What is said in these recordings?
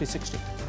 360।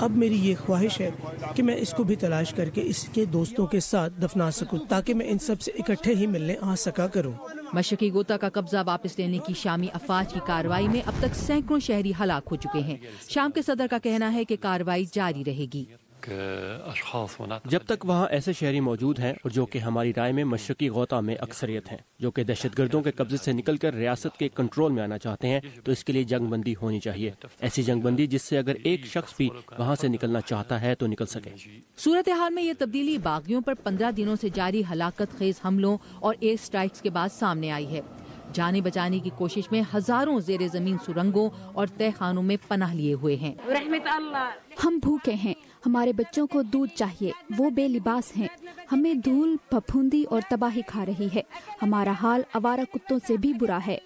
اب میری یہ خواہش ہے کہ میں اس کو بھی تلاش کر کے اس کے دوستوں کے ساتھ دفنا سکوں تاکہ میں ان سب سے اکٹھے ہی ملنے آ سکا کروں۔ مشرقی غوطہ کا قبضہ واپس لینے کی شامی افواج کی کارروائی میں اب تک سینکڑوں شہری ہلاک ہو چکے ہیں۔ شام کے صدر کا کہنا ہے کہ کارروائی جاری رہے گی۔ جب تک وہاں ایسے شہری موجود ہیں اور جو کہ ہماری رائے میں مشرقی غوطہ میں اکثریت ہیں جو کہ دہشت گردوں کے قبضے سے نکل کر ریاست کے کنٹرول میں آنا چاہتے ہیں، تو اس کے لیے جنگ بندی ہونی چاہیے، ایسی جنگ بندی جس سے اگر ایک شخص بھی وہاں سے نکلنا چاہتا ہے تو نکل سکے۔ صورتحال میں یہ تبدیلی باغیوں پر 15 دنوں سے جاری ہلاکت خیز حملوں اور ایئر سٹرائکس کے بعد سامنے آئی ہے۔ جانے بچانے کی کوشش میں ہزاروں زیر زمین سرنگوں اور تہہ خانوں میں پناہ لیے ہوئے ہیں۔ ہم بھوکے ہیں، ہمارے بچوں کو دودھ چاہیے، وہ بے لباس ہیں، ہمیں دھول پھپھوندی اور تباہی کھا رہی ہے، ہمارا حال آوارہ کتوں سے بھی برا ہے۔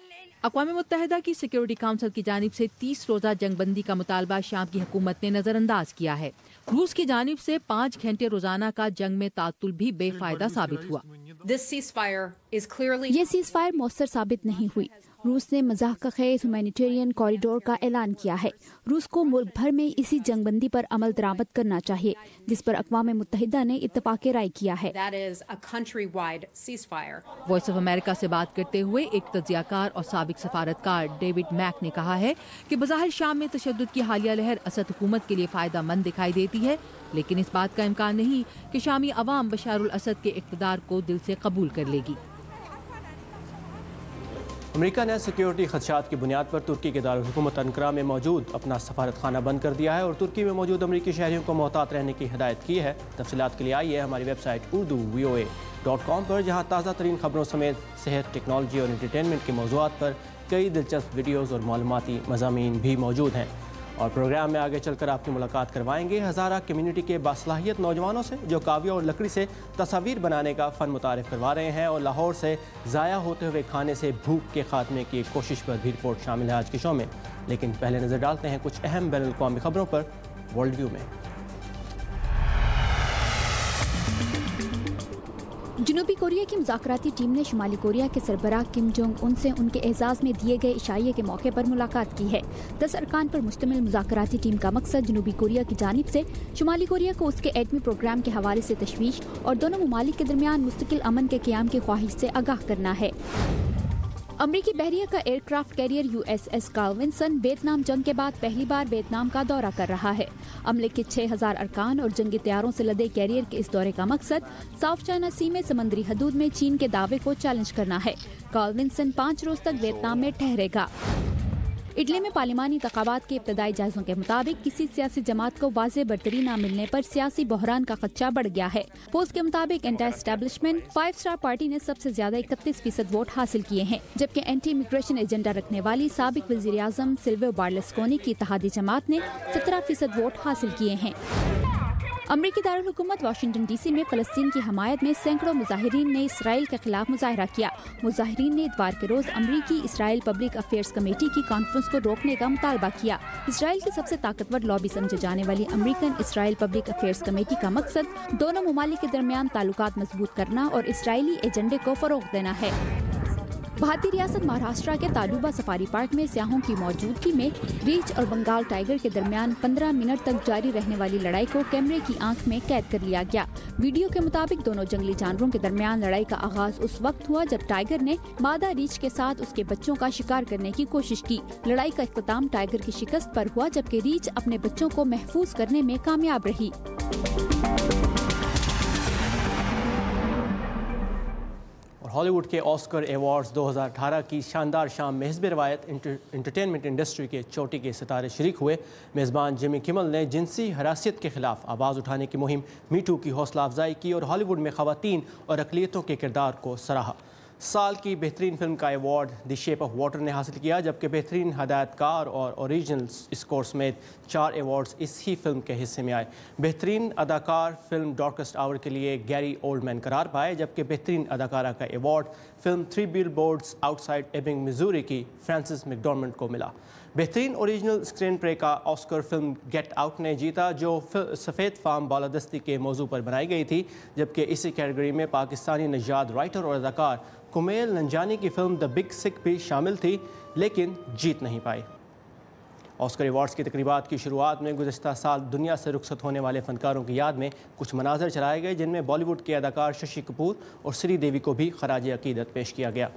اقوام متحدہ کی سیکیورٹی کونسل کی جانب سے 30 روزہ جنگ بندی کا مطالبہ شام کی حکومت نے نظر انداز کیا ہے۔ روس کی جانب سے 5 گھنٹے روزانہ کا جنگ میں تعطل بھی بے فائدہ ثابت ہوا۔ یہ سیز فائر مؤثر ثابت نہیں ہوئی۔ روس نے مضحکہ خیز ہیومینیٹیرین کوریڈور کا اعلان کیا ہے۔ روس کو ملک بھر میں اسی جنگ بندی پر عمل درآمد کرنا چاہیے جس پر اقوام متحدہ نے اتفاق رائے کیا ہے۔ وائس آف امریکہ سے بات کرتے ہوئے ایک تجزیہ کار اور سابق سفارتکار ڈیوڈ میک نے کہا ہے کہ بظاہر شام میں تشدد کی حالیہ لہر اسد حکومت کے لیے فائدہ مند دکھائی دیتی ہے، لیکن اس بات کا امکان نہیں کہ شامی عوام بشار الاسد کے اقتدار کو دل سے قبول کر لے گی۔ امریکہ نے سیکیورٹی خدشات کی بنیاد پر ترکی کے دارالحکومت انقرہ میں موجود اپنا سفارت خانہ بند کر دیا ہے اور ترکی میں موجود امریکی شہریوں کو محتاط رہنے کی ہدایت کی ہے۔ تفصیلات کے لیے آئیے ہماری ویب سائٹ urdu.voa.com پر، جہاں تازہ ترین خبروں سمیت صحت، ٹیکنالوجی اور انٹرٹینمنٹ کے موضوعات پر کئی دلچسپ ویڈیوز اور معلوماتی مضامین بھی موجود ہیں۔ اور پروگرام میں آگے چل کر آپ کی ملاقات کروائیں گے ہزارہ کمیونٹی کے باصلاحیت نوجوانوں سے جو کاویہ اور لکڑی سے تصاویر بنانے کا فن متعارف کروا رہے ہیں، اور لاہور سے ضائع ہوتے ہوئے کھانے سے بھوک کے خاتمے کی کوشش پر بھی رپورٹ شامل ہے آج کے شو میں۔ لیکن پہلے نظر ڈالتے ہیں کچھ اہم بین الاقوامی خبروں پر ورلڈ ویو میں۔ جنوبی کوریا کی مذاکراتی ٹیم نے شمالی کوریا کے سربراہ کم جونگ ان سے ان کے اعزاز میں دیے گئے عشائیے کے موقع پر ملاقات کی ہے۔ 10 ارکان پر مشتمل مذاکراتی ٹیم کا مقصد جنوبی کوریا کی جانب سے شمالی کوریا کو اس کے ایٹمی پروگرام کے حوالے سے تشویش اور دونوں ممالک کے درمیان مستقل امن کے قیام کی خواہش سے آگاہ کرنا ہے۔ امریکی بحریہ کا aircraft carrier USS Carl Vinson Vietnam جنگ کے بعد پہلی بار ویتنام کا دورہ کر رہا ہے۔ عملے کے 6000 ارکان اور جنگی طیاروں سے لدے کیریئر کے اس دورے کا مقصد ساؤتھ چائنا سی میں سمندری حدود میں چین کے دعوے کو چیلنج کرنا ہے۔ کارل ونسن 5 روز تک ویتنام میں ٹھہرے گا۔ اٹلی میں پارلیمانی انتخابات کے ابتدائی جائزوں کے مطابق کسی سیاسی جماعت کو واضح برتری نہ ملنے پر سیاسی بحران کا خدشہ بڑھ گیا ہے۔ پولز کے مطابق اینٹی اسٹیبلشمنٹ 5 اسٹار پارٹی نے سب سے زیادہ 31% ووٹ حاصل کیے ہیں، جبکہ اینٹی امیگریشن ایجنڈا رکھنے والی سابق وزیر اعظم سلویو برلسکونی کی اتحادی جماعت نے 17% ووٹ حاصل کیے ہیں۔ امریکی دارالحکومت واشنگٹن ڈی سی میں فلسطین کی حمایت میں سینکڑوں مظاہرین نے اسرائیل کے خلاف مظاہرہ کیا۔ مظاہرین نے اتوار کے روز امریکی اسرائیل پبلک افیئرز کمیٹی کی کانفرنس کو روکنے کا مطالبہ کیا۔ اسرائیل کی سب سے طاقتور لابی سمجھے جانے والی امریکن اسرائیل پبلک افیئرز کمیٹی کا مقصد دونوں ممالک کے درمیان تعلقات مضبوط کرنا اور اسرائیلی ایجنڈے کو فروغ دینا ہے۔ بھارتی ریاست مہاراشٹرا کے تالوبہ سفاری پارک میں سیاحوں کی موجودگی میں ریچھ اور بنگال ٹائیگر کے درمیان 15 منٹ تک جاری رہنے والی لڑائی کو کیمرے کی آنکھ میں قید کر لیا گیا۔ ویڈیو کے مطابق دونوں جنگلی جانوروں کے درمیان لڑائی کا آغاز اس وقت ہوا جب ٹائیگر نے مادہ ریچھ کے ساتھ اس کے بچوں کا شکار کرنے کی کوشش کی۔ لڑائی کا اختتام ٹائیگر کی شکست پر ہوا جبکہ ریچھ اپنے بچوں کو محفوظ کرنے میں کامیاب رہی۔ ہالی ووڈ کے آسکر ایوارڈز 2018 کی شاندار شام میں حسب روایت انٹرٹینمنٹ انڈسٹری کے چوٹی کے ستارے شریک ہوئے۔ میزبان جیمی کمل نے جنسی ہراسیت کے خلاف آواز اٹھانے کی مہم میٹو کی حوصلہ افزائی کی اور ہالی ووڈ میں خواتین اور اقلیتوں کے کردار کو سراہا۔ سال کی بہترین فلم کا award the shape of water نے حاصل کیا، جبکہ بہترین ہدایت کار اور اوریجنل اسکور سمیت 4 ایوارڈز اس ہی فلم کے حصے میں آئے۔ بہترین اداکار فلم ڈارکسٹ آور کے لیے گیری اولڈ مین قرار پائے، جبکہ بہترین اداکارہ کا ایوارڈ فلم 3 بیل بورڈز آؤٹ سائڈ ایبنگ میزوری کی فرانسس میکڈورمنڈ کو ملا۔ بہترین اوریجنل اسکرین پلے کا آسکر فلم گیٹ آؤٹ نے جیتا، جو سفید فام بالادستی کے موضوع پر بنائی گئی تھی، جبکہ اسی کیٹیگری میں پاکستانی نژاد رائٹر اور اداکار کمیل ننجانی کی فلم دی بگ سک بھی شامل تھی، لیکن جیت نہیں پائی۔ آسکر ایوارڈز کی تقریبات کی شروعات میں گزشتہ سال دنیا سے رخصت ہونے والے فنکاروں کی یاد میں کچھ مناظر چلائے گئے، جن میں بالی ووڈ کے اداکار ششی کپور اور سری دیوی کو بھی خراج عقیدت پیش کیا گیا۔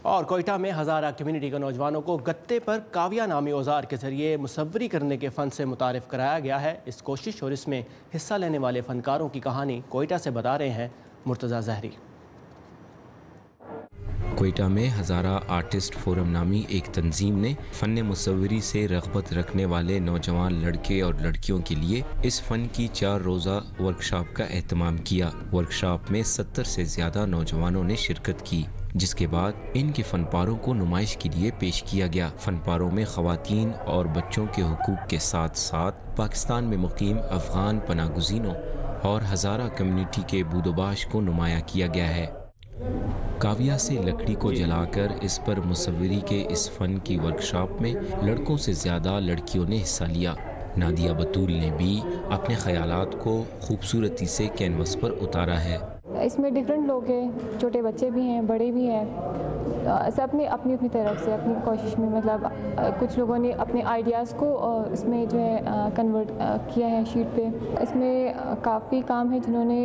اور کوئٹہ میں ہزارہ کمیونٹی کے نوجوانوں کو گتے پر کاویہ نامی اوزار کے ذریعے مصوری کرنے کے فن سے متعارف کرایا گیا ہے۔ اس کوشش اور اس میں حصہ لینے والے فنکاروں کی کہانی کوئٹہ سے بتا رہے ہیں مرتضیٰ زہری۔ کوئٹہ میں ہزارہ آرٹسٹ فورم نامی ایک تنظیم نے فن مصوری سے رغبت رکھنے والے نوجوان لڑکے اور لڑکیوں کے لیے اس فن کی 4 روزہ ورکشاپ کا اہتمام کیا۔ ورکشاپ میں 70 سے زیادہ نوجوانوں نے شرکت کی، جس کے بعد ان کے فن پاروں کو نمائش کے لیے پیش کیا گیا۔ فن پاروں میں خواتین اور بچوں کے حقوق کے ساتھ ساتھ پاکستان میں مقیم افغان پناہ گزینوں اور ہزارہ کمیونٹی کے بود و باش کو نمایاں کیا گیا ہے۔ کاویہ سے لکڑی کو جلا کر اس پر مصوری کے اس فن کی ورکشاپ میں لڑکوں سے زیادہ لڑکیوں نے حصہ لیا۔ نادیہ بطول نے بھی اپنے خیالات کو خوبصورتی سے کینوس پر اتارا ہے۔ اس میں ڈفرینٹ لوگ ہیں، چھوٹے بچے بھی ہیں، بڑے بھی ہیں، سب نے اپنی اپنی طرف سے اپنی کوشش میں مطلب کچھ لوگوں نے اپنے آئیڈیاز کو اس میں جو ہے کنورٹ کیا ہے شیٹ پہ۔ اس میں کافی کام ہے جنہوں نے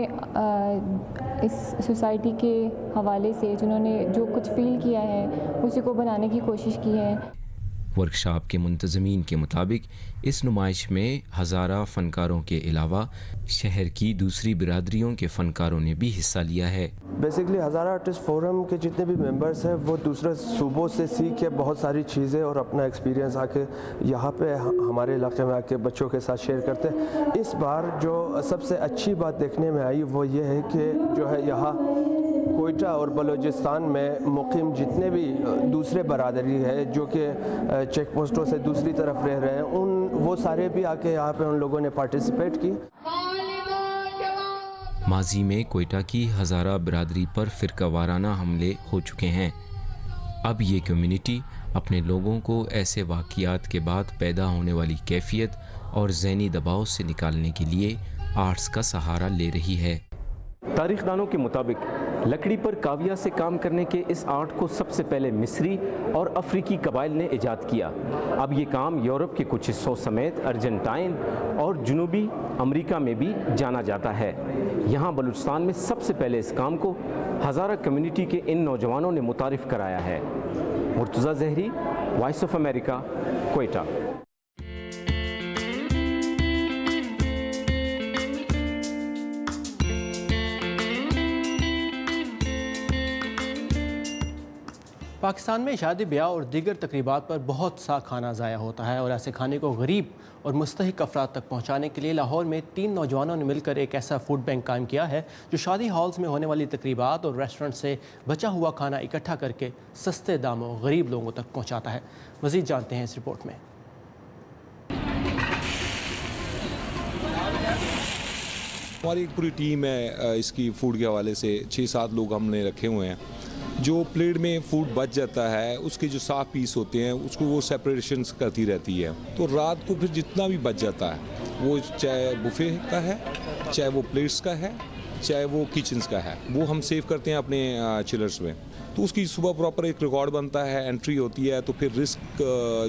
اس سوسائٹی کے حوالے سے جنہوں نے جو کچھ فیل کیا ہے اسی کو بنانے کی کوشش کی ہے۔ ورکشاپ کے منتظمین کے مطابق اس نمائش میں ہزارہ فنکاروں کے علاوہ شہر کی دوسری برادریوں کے فنکاروں نے بھی حصہ لیا ہے۔ بیسیکلی ہزارہ آرٹسٹ فورم کے جتنے بھی ممبرز ہیں وہ دوسرے صوبوں سے سیکھ کے بہت ساری چیزیں اور اپنا ایکسپیرینس آ کے یہاں پہ ہمارے علاقے میں آ کے بچوں کے ساتھ شیئر کرتے ہیں۔ اس بار جو سب سے اچھی بات دیکھنے میں آئی وہ یہ ہے کہ جو ہے یہاں کوئٹہ اور بلوچستان میں مقیم جتنے بھی دوسرے برادری ہے جو کہ چیک پوسٹوں سے دوسری طرف رہ رہے ہیں وہ سارے بھی آ کے یہاں پہ ان لوگوں نے پارٹیسپیٹ کی۔ ماضی میں کوئٹہ کی ہزارہ برادری پر فرقہ وارانہ حملے ہو چکے ہیں۔ اب یہ کمیونٹی اپنے لوگوں کو ایسے واقعات کے بعد پیدا ہونے والی کیفیت اور ذہنی دباؤ سے نکالنے کے لیے آرٹس کا سہارا لے رہی ہے۔ تاریخ دانوں کے مطابق لکڑی پر کاویہ سے کام کرنے کے اس آرٹ کو سب سے پہلے مصری اور افریقی قبائل نے ایجاد کیا۔ اب یہ کام یورپ کے کچھ حصوں سمیت ارجنٹائن اور جنوبی امریکہ میں بھی جانا جاتا ہے۔ یہاں بلوچستان میں سب سے پہلے اس کام کو ہزارہ کمیونٹی کے ان نوجوانوں نے متعارف کرایا ہے۔ Murtaza Zehri, Voice of America, Quetta. Pakistan میں شادی بیاہ اور دیگر تقریبات پر بہت سا کھانا ضائع ہوتا ہے، اور ایسے کھانے کو غریب اور مستحق افراد تک پہنچانے کے لیے لاہور میں 3 نوجوانوں نے مل کر ایک ایسا فوڈ بینک قائم کیا ہے جو شادی ہالز میں ہونے والی تقریبات اور ریسٹورنٹ سے بچا ہوا کھانا اکٹھا کر کے سستے داموں غریب لوگوں تک پہنچاتا ہے۔ مزید جانتے ہیں اس رپورٹ میں۔ ہماری ایک پوری ٹیم ہے اس کی فوڈ کے حوالے سے، 6-7 لوگ ہم نے رکھے ہوئے ہیں۔ جو پلیٹ میں فوڈ بچ جاتا ہے اس کے جو صاف پیس ہوتے ہیں اس کو وہ سیپریشنز کرتی رہتی ہے، تو رات کو پھر جتنا بھی بچ جاتا ہے وہ چاہے بفے کا ہے، چاہے وہ پلیٹس کا ہے، چاہے وہ کچنز کا ہے، وہ ہم سیو کرتے ہیں اپنے چلرز میں۔ تو اس کی صبح پراپر ایک ریکارڈ بنتا ہے، انٹری ہوتی ہے، تو پھر رسک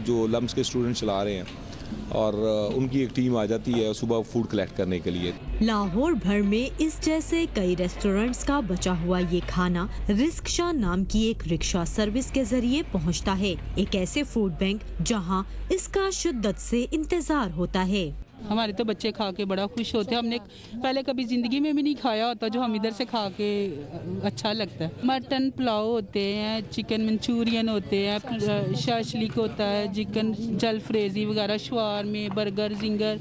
جو لمس کے اسٹوڈنٹ چلا رہے ہیں اور ان کی ایک ٹیم آ جاتی ہے صبح فوڈ کلیکٹ کرنے کے لیے۔ لاہور بھر میں اس جیسے کئی ریسٹورنٹس کا بچا ہوا یہ کھانا رزق شاہ نام کی ایک رکشہ سروس کے ذریعے پہنچتا ہے، ایک ایسے فوڈ بینک جہاں اس کا شدت سے انتظار ہوتا ہے۔ ہمارے تو بچے کھا کے بڑا خوش ہوتے ہیں، ہم نے پہلے کبھی زندگی میں بھی نہیں کھایا ہوتا جو ہم ادھر سے کھا کے اچھا لگتا ہے۔ مٹن پلاؤ ہوتے ہیں، چکن منچورین ہوتے ہیں، شاشلیک ہوتا ہے، چکن جل فریزی وغیرہ، شوارمے، برگر، زنگر،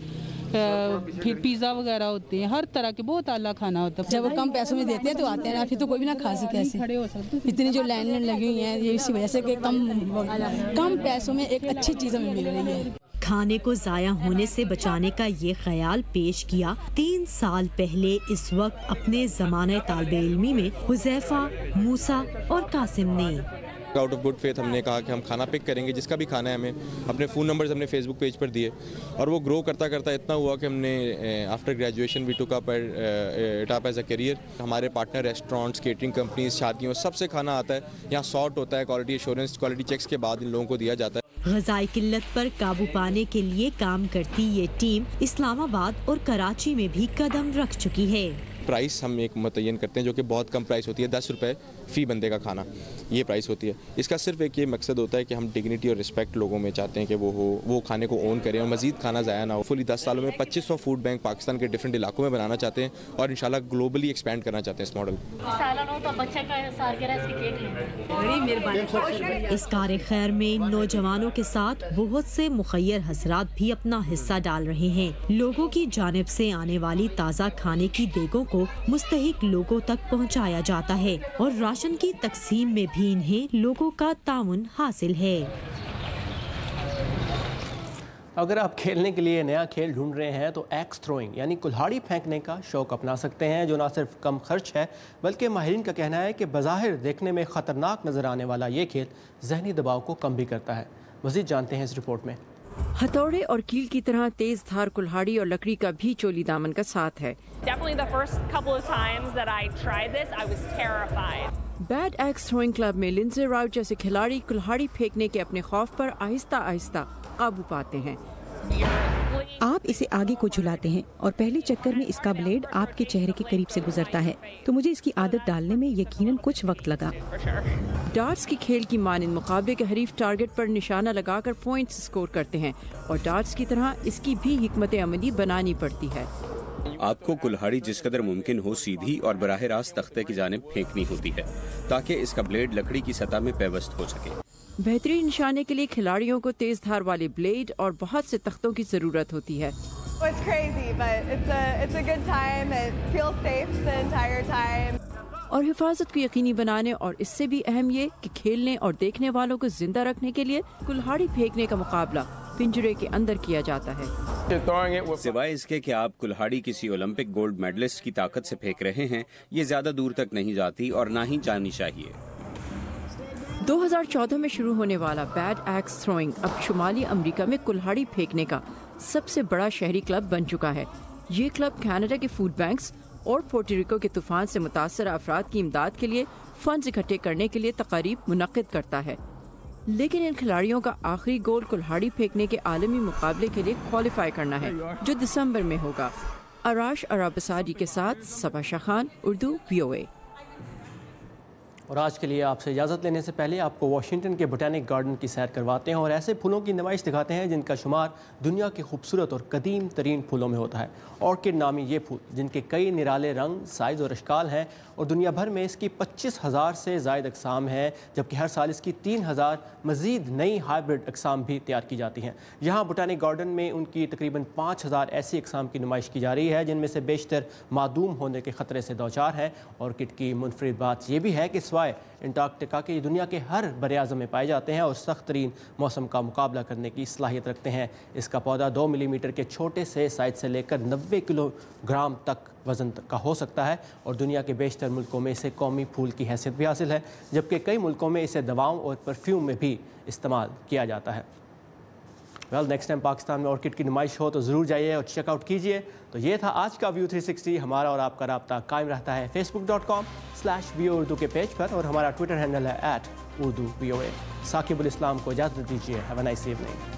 پھر پیزا وغیرہ ہوتے ہیں، ہر طرح کے بہت اعلیٰ کھانا ہوتا ہے۔ جب وہ کم پیسوں میں دیتے ہیں تو آتے ہیں، پھر تو کوئی بھی نہ کھا سکے ایسے، اتنی جو لائن لگی ہوئی ہیں یہ اسی وجہ سے کہ کم پیسوں میں ایک اچھی چیز ہمیں مل رہی ہے۔ کھانے کو ضائع ہونے سے بچانے کا یہ خیال پیش کیا 3 سال پہلے اس وقت اپنے زمانہ طالب علمی میں حذیفہ، موسیٰ اور قاسم نے۔ آؤٹ آف گڈ فیتھ ہم نے کہا کہ ہم کھانا پک کریں گے، جس کا بھی کھانا ہے ہمیں، اپنے فون نمبرز ہم نے فیس بک پیج پر دیے، اور وہ گرو کرتا کرتا اتنا ہوا کہ ہم نے آفٹر گریجویشن وی ٹوک اپ ایز اے کیریئر۔ ہمارے پارٹنر ریسٹورانٹس، کیٹرنگ کمپنیز، شادیوں، سب سے کھانا آتا ہے، یہاں سارٹ ہوتا ہے، کوالٹی ایشورنس، کوالٹی چیکس کے بعد ان لوگوں کو دیا جاتا ہے۔ غذائی قلت پر قابو پانے کے لیے کام کرتی یہ ٹیم اسلام آباد اور کراچی میں بھی قدم رکھ چکی ہے۔ پرائس ہم ایک متعین کرتے ہیں جو کہ بہت کم پرائس ہوتی ہے، 10 روپے فی بندے کا کھانا، یہ پرائس ہوتی ہے۔ اس کا صرف ایک یہ مقصد ہوتا ہے کہ ہم ڈگنیٹی اور رسپیکٹ لوگوں میں چاہتے ہیں کہ وہ کھانے کو اون کریں اور مزید کھانا ضائع نہ ہو۔ فلی 10 سالوں میں 2500 فوڈ بینک پاکستان کے ڈفرینٹ علاقوں میں بنانا چاہتے ہیں اور انشاءاللہ گلوبلی ایکسپینڈ کرنا چاہتے ہیں اس ماڈل۔ اس کار خیر میں نوجوانوں کے ساتھ بہت سے مخیر حضرات بھی اپنا حصہ ڈال رہے ہیں۔ لوگوں کی جانب سے آنے والی تازہ کھانے کی دیگوں کو مستحق لوگوں تک پہنچایا جاتا ہے اور راشن کی تقسیم میں بھی انہیں لوگوں کا تعاون حاصل ہے۔ اگر آپ کھیلنے کے لیے نیا کھیل ڈھونڈ رہے ہیں تو ایکس تھروئنگ یعنی کلہاڑی پھینکنے کا شوق اپنا سکتے ہیں، جو نہ صرف کم خرچ ہے بلکہ ماہرین کا کہنا ہے کہ بظاہر دیکھنے میں خطرناک نظر آنے والا یہ کھیل ذہنی دباؤ کو کم بھی کرتا ہے۔ مزید جانتے ہیں اس رپورٹ میں۔ ہتھوڑے اور کیل کی طرح تیز دھار کلہاڑی اور لکڑی کا بھی چولی دامن کا ساتھ ہے۔ بیڈ ایکس تھروئنگ کلب میں لنزے راؤٹ جیسے کھلاڑی کلہاڑی پھینکنے کے اپنے خوف پر آہستہ آہستہ قابو پاتے ہیں۔ آپ اسے آگے کو جھلاتے ہیں اور پہلے چکر میں اس کا بلیڈ آپ کے چہرے کے قریب سے گزرتا ہے، تو مجھے اس کی عادت ڈالنے میں یقیناً کچھ وقت لگا۔ ڈارٹس کی کھیل کی مانند مقابلے کے حریف ٹارگٹ پر نشانہ لگا کر پوائنٹس سکور کرتے ہیں اور ڈارٹس کی طرح اس کی بھی حکمت عملی بنانی پڑتی ہے۔ آپ کو کلہاڑی جس قدر ممکن ہو سیدھی اور براہ راست تختے کی جانب پھینکنی ہوتی ہے تاکہ اس کا بلیڈ لکڑی کی سطح میں پیوست ہو سکے۔ بہترین نشانے کے لیے کھلاڑیوں کو تیز دھار والے بلیڈ اور بہت سے تختوں کی ضرورت ہوتی ہے۔ اور حفاظت کو یقینی بنانے اور اس سے بھی اہم یہ کہ کھیلنے اور دیکھنے والوں کو زندہ رکھنے کے لیے کلہاڑی پھینکنے کا مقابلہ پنجرے کے اندر کیا جاتا ہے۔ سوائے اس کے کہ آپ کلہاڑی کسی اولمپک گولڈ میڈلسٹ کی طاقت سے پھینک رہے ہیں، یہ زیادہ دور تک نہیں جاتی اور نہ ہی جانی چاہیے۔ 2014 میں شروع ہونے والا بیڈ ایکس تھروئنگ اب شمالی امریکہ میں کلہاڑی پھینکنے کا سب سے بڑا شہری کلب بن چکا ہے۔ یہ کلب کینیڈا کے فوڈ بینکس اور پورٹریکو کے طوفان سے متاثر افراد کی امداد کے لیے فنڈز اکٹھے کرنے کے لیے تقاریب منعقد کرتا ہے، لیکن ان کھلاڑیوں کا آخری گول کلہاڑی پھینکنے کے عالمی مقابلے کے لیے کوالیفائی کرنا ہے جو دسمبر میں ہوگا۔ اراش ارابسادی کے ساتھ صبا شاہ خان، اردو VOA۔ اور آج کے لیے آپ سے اجازت لینے سے پہلے آپ کو واشنگٹن کے بوٹینک گارڈن کی سیر کرواتے ہیں اور ایسے پھولوں کی نمائش دکھاتے ہیں جن کا شمار دنیا کے خوبصورت اور قدیم ترین پھولوں میں ہوتا ہے۔ آرکڈ نامی یہ پھول جن کے کئی نرالے رنگ، سائز اور اشکال ہیں اور دنیا بھر میں اس کی 25,000 سے زائد اقسام ہیں، جبکہ ہر سال اس کی 3,000 مزید نئی ہائیبرڈ اقسام بھی تیار کی جاتی ہیں۔ یہاں بوٹینک گارڈن میں ان کی تقریباً 5,000 ایسی اقسام کی نمائش کی جا رہی ہے جن میں سے بیشتر معدوم ہونے کے خطرے سے دوچار ہیں۔ آرکڈ کی منفرد بات یہ بھی ہے کہ سوائے انٹارکٹیکا کے دنیا کے ہر براعظم میں پائے جاتے ہیں اور سخت ترین موسم کا مقابلہ کرنے کی صلاحیت رکھتے ہیں۔ اس کا پودا 2 ملی میٹر کے چھوٹے سے سائز سے لے کر 90 کلو گرام تک وزن کا ہو سکتا ہے اور دنیا کے بیشتر ملکوں میں اسے قومی پھول کی حیثیت بھی حاصل ہے، جبکہ کئی ملکوں میں اسے دواؤں اور پرفیوم میں بھی استعمال کیا جاتا ہے۔ نیکسٹ ٹائم پاکستان میں آرکڈ کی نمائش ہو تو ضرور جائیے اور چیک آؤٹ کیجیے۔ تو یہ تھا آج کا ویو 360۔ ہمارا اور آپ کا رابطہ قائم رہتا ہے facebook.com/view اردو کے پیج پر اور ہمارا ٹویٹر ہینڈل ہے @urduvoa۔ ثاقب الاسلام کو اجازت دیجیے۔ Have a nice evening.